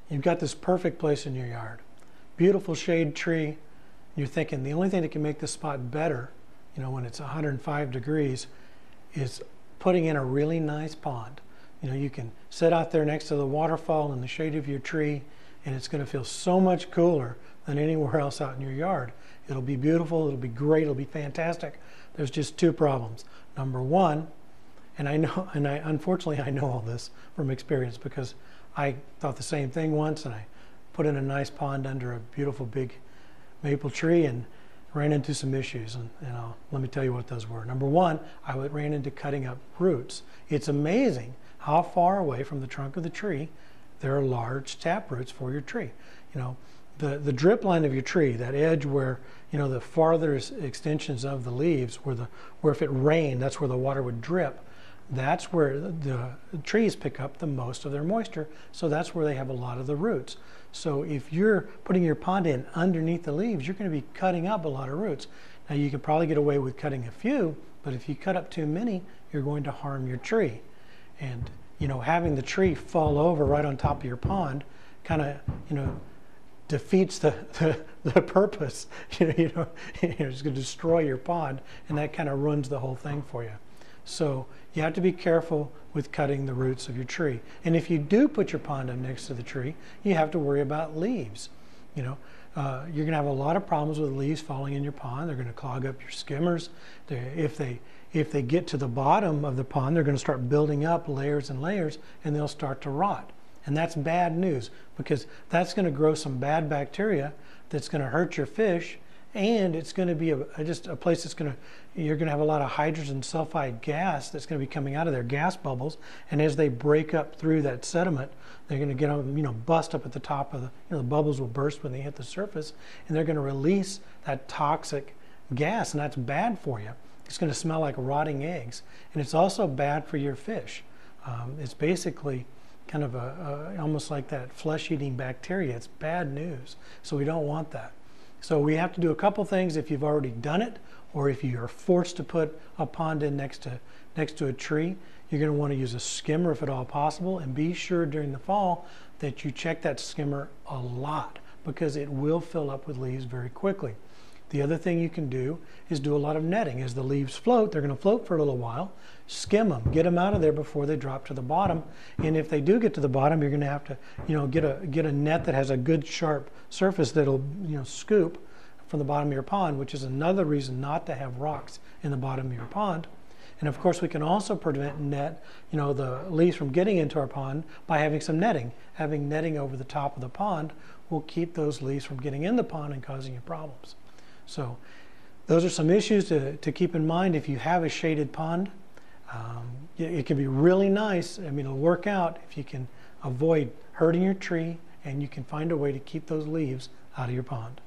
You've got this perfect place in your yard. Beautiful shade tree. You're thinking the only thing that can make this spot better, when it's 105 degrees, is putting in a really nice pond. You can sit out there next to the waterfall in the shade of your tree, and it's going to feel so much cooler than anywhere else out in your yard. It'll be beautiful, it'll be great, it'll be fantastic. There's just two problems. Number one, and unfortunately I know all this from experience because I thought the same thing once, and I put in a nice pond under a beautiful big maple tree and ran into some issues, and let me tell you what those were. Number one, I ran into cutting up roots. It's amazing how far away from the trunk of the tree there are large tap roots for your tree. The drip line of your tree, that edge where the farthest extensions of the leaves, where if it rained, that's where the water would drip. That's where the trees pick up the most of their moisture, so that's where they have a lot of the roots. So if you're putting your pond in underneath the leaves, you're going to be cutting up a lot of roots. Now you can probably get away with cutting a few, but if you cut up too many, you're going to harm your tree. And having the tree fall over right on top of your pond kind of defeats the purpose. It's going to destroy your pond, and that kind of ruins the whole thing for you. So you have to be careful with cutting the roots of your tree. And if you do put your pond up next to the tree, you have to worry about leaves. You're going to have a lot of problems with leaves falling in your pond. They're going to clog up your skimmers. If they get to the bottom of the pond, they're going to start building up layers and layers, and they'll start to rot. And that's bad news, because that's going to grow some bad bacteria that's going to hurt your fish, and it's going to be just a place that's you're going to have a lot of hydrogen sulfide gas that's going to be coming out of their gas bubbles, and as they break up through that sediment, they're going to get bust up at the top of the bubbles will burst when they hit the surface, and they're going to release that toxic gas, and that's bad for you. It's going to smell like rotting eggs, and it's also bad for your fish. It's basically kind of almost like that flesh-eating bacteria. It's bad news, so we don't want that. So we have to do a couple things if you've already done it, or if you are forced to put a pond in next to a tree. You're going to want to use a skimmer if at all possible, and be sure during the fall that you check that skimmer a lot, because it will fill up with leaves very quickly. The other thing you can do is do a lot of netting. As the leaves float, they're going to float for a little while. Skim them, get them out of there before they drop to the bottom. And if they do get to the bottom, you're going to have to, get a net that has a good sharp surface that'll, scoop from the bottom of your pond, which is another reason not to have rocks in the bottom of your pond. And of course, we can also prevent the leaves from getting into our pond by having some netting. Having netting over the top of the pond will keep those leaves from getting in the pond and causing you problems. So those are some issues to keep in mind if you have a shaded pond. It can be really nice. It'll work out if you can avoid hurting your tree, and you can find a way to keep those leaves out of your pond.